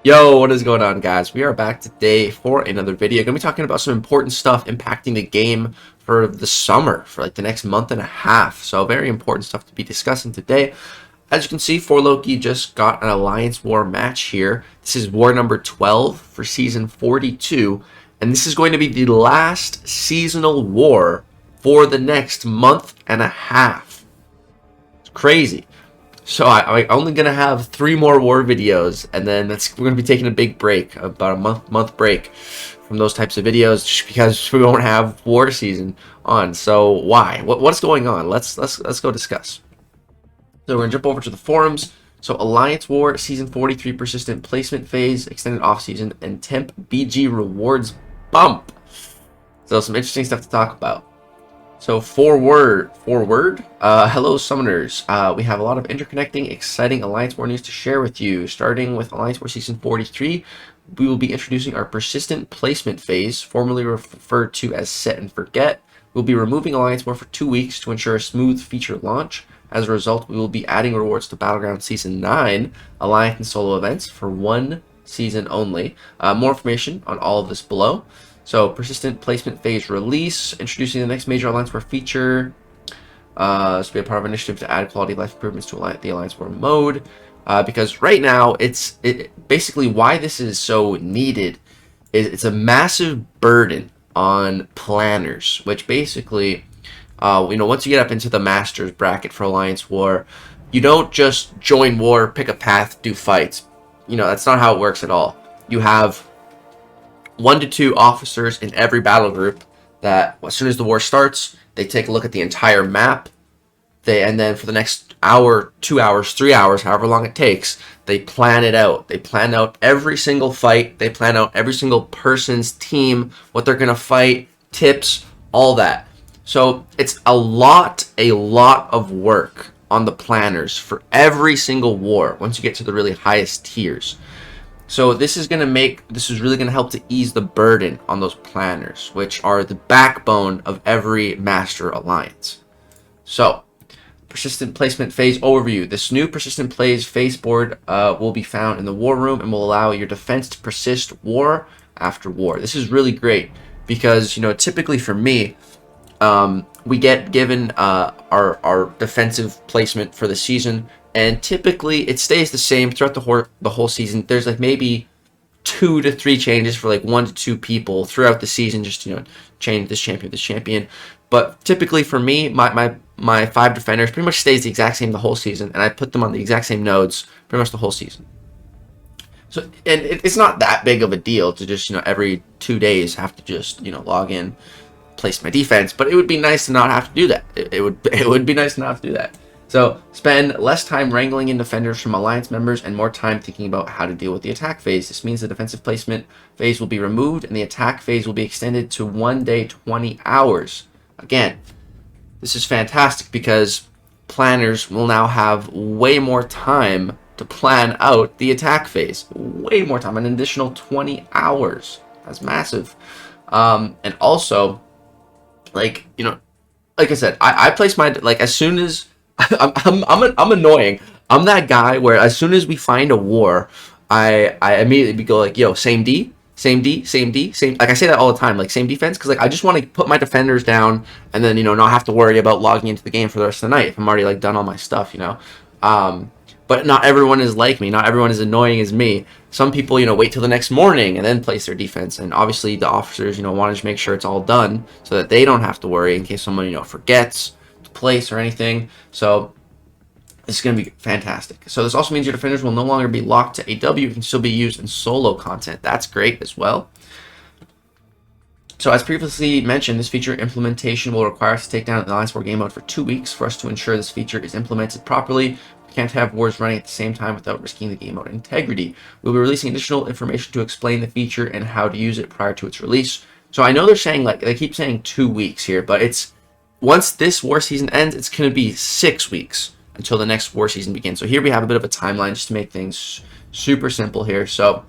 Yo, what is going on, guys? We are back today for another video. Gonna be talking about some important stuff impacting the game for the summer, for like the next month and a half. So very important stuff to be discussing today. As you can see, For Loki just got an Alliance War match here. This is war number 12 for season 42, and this is going to be the last seasonal war for the next month and a half. It's crazy. So I'm only gonna have 3 more war videos, and then we're gonna be taking a big break, about a month break from those types of videos, just because we won't have war season on. So why? What's going on? Let's go discuss. So we're gonna jump over to the forums. So Alliance War Season 43 Persistent Placement Phase, Extended Off Season, and Temp BG Rewards Bump. So some interesting stuff to talk about. So forward, hello summoners. We have a lot of interconnecting, exciting Alliance War news to share with you. Starting with Alliance War Season 43, we will be introducing our Persistent Placement Phase, formerly referred to as Set and Forget. We'll be removing Alliance War for 2 weeks to ensure a smooth feature launch. As a result, we will be adding rewards to Battlegrounds Season 9, Alliance and solo events for 1 season only. More information on all of this below. So, Persistent Placement Phase release, introducing the next major Alliance War feature. This will be a part of an initiative to add quality of life improvements to the Alliance War mode. Because right now, basically why this is so needed is it's a massive burden on planners, which basically, once you get up into the Masters bracket for Alliance War, you don't just join war, pick a path, do fights. That's not how it works at all. You have 1 to 2 officers in every battle group that, as soon as the war starts, they take a look at the entire map. And then for the next hour, 2 hours, 3 hours, however long it takes, they plan it out. They plan out every single fight. They plan out every single person's team, what they're gonna fight, tips, all that. So it's a lot of work on the planners for every single war once you get to the really highest tiers. So this is really going to help to ease the burden on those planners, which are the backbone of every Master Alliance. So, Persistent Placement Phase overview. This new Persistent Plays Phase board will be found in the War Room and will allow your defense to persist war after war. This is really great because, typically for me, we get given our defensive placement for the season, and typically it stays the same throughout the whole season. There's like maybe 2 to 3 changes for like 1 to 2 people throughout the season, just change this champion. But typically for me, my 5 defenders pretty much stays the exact same the whole season, and I put them on the exact same nodes pretty much the whole season. So, and it's not that big of a deal to just every 2 days have to just log in, place my defense, but it would be nice to not have to do that. It would be nice to not have to do that. So spend less time wrangling in defenders from Alliance members and more time thinking about how to deal with the attack phase. This means the defensive placement phase will be removed and the attack phase will be extended to 1 day, 20 hours. Again, this is fantastic because planners will now have way more time to plan out the attack phase. Way more time, an additional 20 hours. That's massive. And also, like I said, I place my, as soon as I'm annoying. I'm that guy where as soon as we find a war, I immediately go like, yo, same D, same. Like I say that all the time, like same defense, because I just want to put my defenders down and then not have to worry about logging into the game for the rest of the night if I'm already done all my stuff. But not everyone is like me. Not everyone is annoying as me. Some people, wait till the next morning and then place their defense. And obviously the officers, want to make sure it's all done so that they don't have to worry in case someone, forgets to place or anything. So this is going to be fantastic. So this also means your defenders will no longer be locked to AW. You can still be used in solo content. That's great as well. So as previously mentioned, this feature implementation will require us to take down the Alliance War game mode for 2 weeks for us to ensure this feature is implemented properly. We can't have wars running at the same time without risking the game mode integrity. We'll be releasing additional information to explain the feature and how to use it prior to its release. So I know they're saying, they keep saying 2 weeks here, but once this war season ends, it's going to be 6 weeks until the next war season begins. So here we have a bit of a timeline just to make things super simple here. So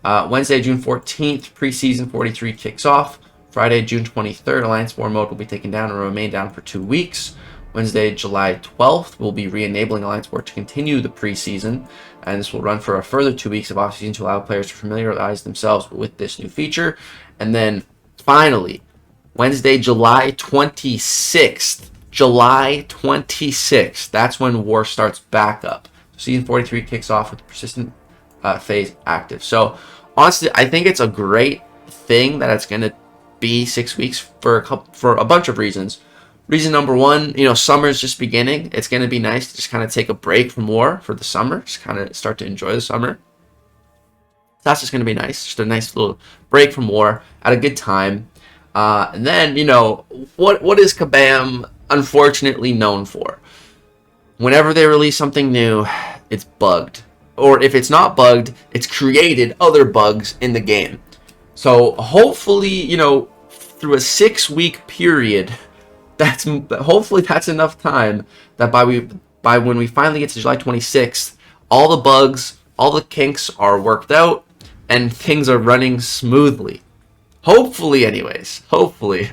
Wednesday, June 14th, preseason 43 kicks off. Friday, June 23rd, Alliance War mode will be taken down and will remain down for 2 weeks. Wednesday, July 12th, we'll be re-enabling Alliance War to continue the preseason. and this will run for a further 2 weeks of off-season to allow players to familiarize themselves with this new feature. And then finally, Wednesday, July 26th. July 26th. That's when War starts back up. Season 43 kicks off with the persistent phase active. So honestly, I think it's a great thing that it's going to be 6 weeks for a bunch of reasons. Reason number one, summer's just beginning. It's going to be nice to just kind of take a break from War for the summer. Just kind of start to enjoy the summer. That's just going to be nice. Just a nice little break from War at a good time. And then, what is Kabam unfortunately known for? Whenever they release something new, it's bugged. Or if it's not bugged, it's created other bugs in the game. So hopefully, through a 6-week period, hopefully that's enough time that by when we finally get to July 26th, all the bugs, all the kinks are worked out, and things are running smoothly. Hopefully, anyways. Hopefully.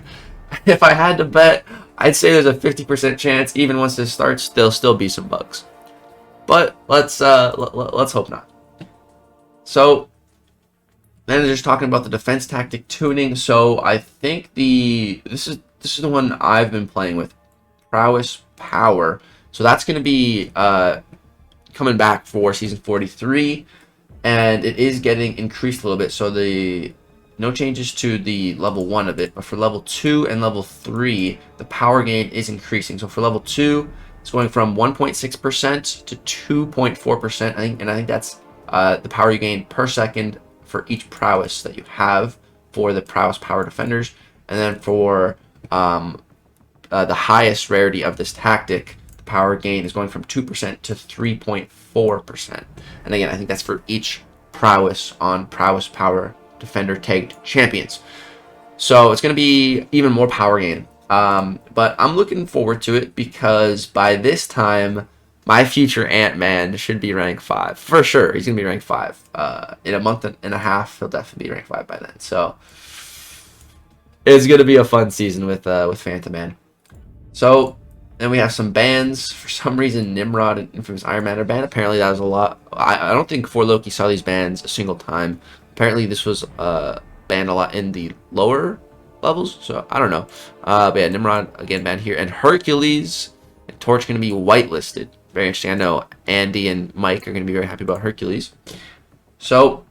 If I had to bet, I'd say there's a 50% chance, even once this starts, there'll still be some bugs. But let's hope not. So then they're just talking about the defense tactic tuning. So I think this is the one I've been playing with, Prowess Power. So that's going to be coming back for season 43, and it is getting increased a little bit. So no changes to the level 1 of it, but for level 2 and level 3, the power gain is increasing. So for level 2, it's going from 1.6% to 2.4%. I think that's the power you gain per second for each prowess that you have for the prowess power defenders. And then for the highest rarity of this tactic, the power gain is going from 2% to 3.4%. And again, I think that's for each prowess on prowess power defender tagged champions. So it's going to be even more power gain. But I'm looking forward to it because by this time, my future Ant-Man should be rank 5. For sure, he's going to be rank 5. In a month and a half, he'll definitely be rank 5 by then. So it's going to be a fun season with Phantom Man. So then we have some bans. For some reason, Nimrod and Infamous Iron Man are banned. Apparently, that was a lot. I don't think 4Loki saw these bans a single time. Apparently, this was banned a lot in the lower levels, so I don't know. But yeah, Nimrod again banned here, and Hercules and Torch going to be whitelisted. Very interesting. I know Andy and Mike are going to be very happy about Hercules. So,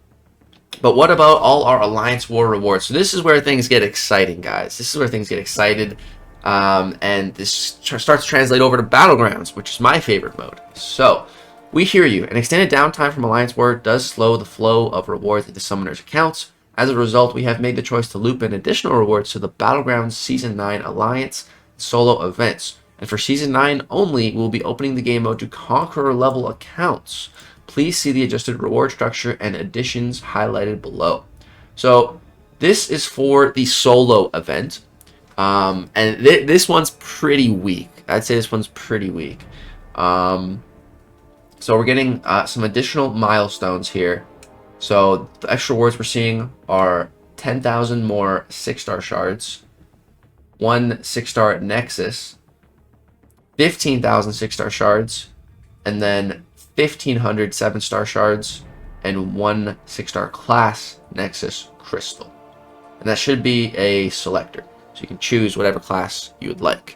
but what about all our Alliance War rewards? So this is where things get exciting, guys. This is where things get excited, and this starts to translate over to Battlegrounds, which is my favorite mode. So we hear you. An extended downtime from Alliance War does slow the flow of rewards into summoners' accounts. As a result, we have made the choice to loop in additional rewards to the Battlegrounds Season 9 Alliance solo events. And for Season 9 only, we'll be opening the game mode to Conqueror level accounts. Please see the adjusted reward structure and additions highlighted below. So this is for the solo event. And this one's pretty weak. I'd say this one's pretty weak. So we're getting some additional milestones here. So the extra rewards we're seeing are 10,000 more 6-star shards, 1 6-star Nexus, 15,000 6-star shards, and then 1,500 7-star shards, and 1 6-star class Nexus crystal. And that should be a selector. So you can choose whatever class you would like.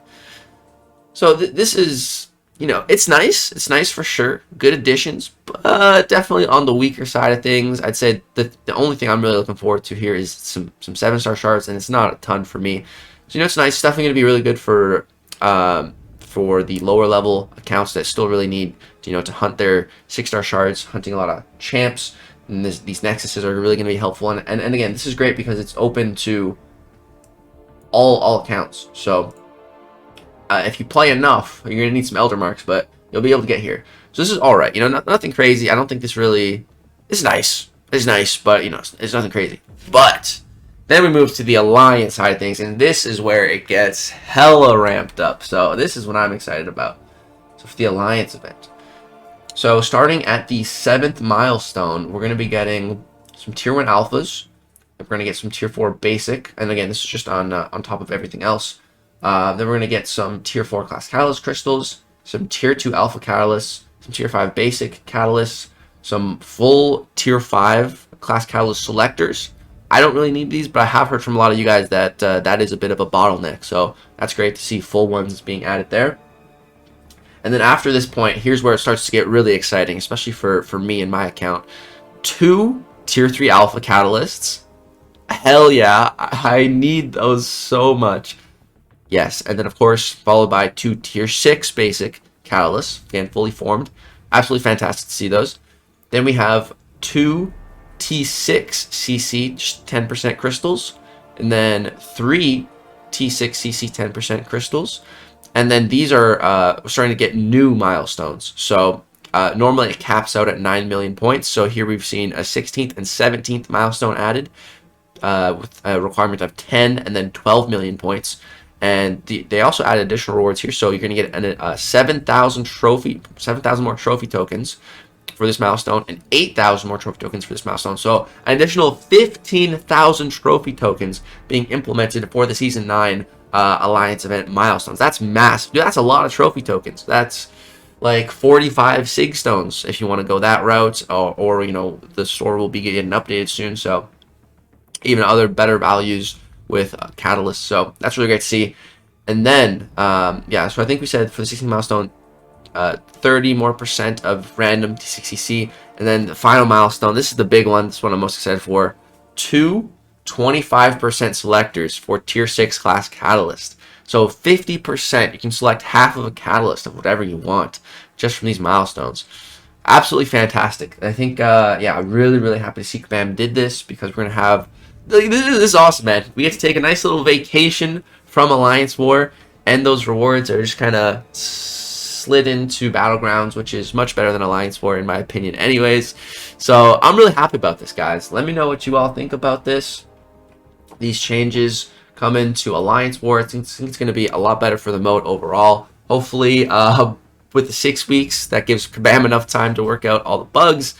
So this is, it's nice. It's nice for sure. Good additions, but definitely on the weaker side of things. I'd say the only thing I'm really looking forward to here is some 7-star shards, and it's not a ton for me. So it's nice. It's definitely going to be really good for the lower level accounts that still really need to hunt their 6-star shards, hunting a lot of champs. And these nexuses are really going to be helpful. And again, this is great because it's open to all accounts. So if you play enough, you're going to need some Elder Marks, but you'll be able to get here. So this is all right. Nothing crazy. I don't think this really is nice. It's nice, but it's nothing crazy. But then we move to the Alliance side of things, and this is where it gets hella ramped up. So this is what I'm excited about. So for the Alliance event. So starting at the 7th milestone, we're going to be getting some Tier 1 Alphas. We're going to get some Tier 4 Basic. And again, this is just on top of everything else. Then we're going to get some Tier 4 Class Catalyst Crystals, some Tier 2 Alpha Catalysts, some Tier 5 Basic Catalysts, some full tier 5 class catalyst selectors. I don't really need these, but I have heard from a lot of you guys that that is a bit of a bottleneck. So that's great to see full ones being added there. And then after this point, here's where it starts to get really exciting, especially for me and my account. 2 tier 3 alpha catalysts. Hell yeah, I need those so much. Yes, and then of course followed by 2 tier 6 basic catalysts, again fully formed. Absolutely fantastic to see those. Then we have 2 T6 CC 10% crystals, and then 3 T6 CC 10% crystals. And then these are starting to get new milestones. So normally it caps out at 9 million points. So here we've seen a 16th and 17th milestone added with a requirement of 10 and then 12 million points. And they also added additional rewards here. So you're going to get 7,000 more trophy tokens for this milestone, and 8,000 more trophy tokens for this milestone. So an additional 15,000 trophy tokens being implemented for the Season 9 Alliance event milestones. That's massive. Dude, that's a lot of trophy tokens. That's like 45 sig stones if you want to go that route, or you know, the store will be getting updated soon, so even other better values with catalysts. So that's really great to see. And then yeah, so I think we said for the 16th milestone 30% more of random T6CC, and then the final milestone, this is the big one, this is what I'm most excited for, 2 25% selectors for tier 6 class catalyst. So 50%, you can select half of a catalyst of whatever you want just from these milestones. Absolutely fantastic. I think yeah, I'm really happy to see Kabam did this, because we're gonna have, this is awesome, man. We get to take a nice little vacation from Alliance War, and those rewards are just kind of slid into Battlegrounds, which is much better than Alliance War in my opinion anyways. So I'm really happy about this, guys. Let me know what you all think about this. These changes come into Alliance War. I think it's going to be a lot better for the mode overall. Hopefully with the 6 weeks, that gives Kabam enough time to work out all the bugs.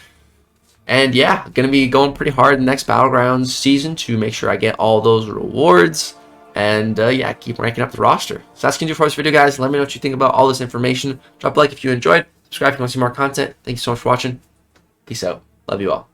And yeah, going to be going pretty hard in the next Battlegrounds season to make sure I get all those rewards. And yeah, keep ranking up the roster. So that's going to do for this video, guys. Let me know what you think about all this information. Drop a like if you enjoyed. Subscribe if you want to see more content. Thank you so much for watching. Peace out. Love you all.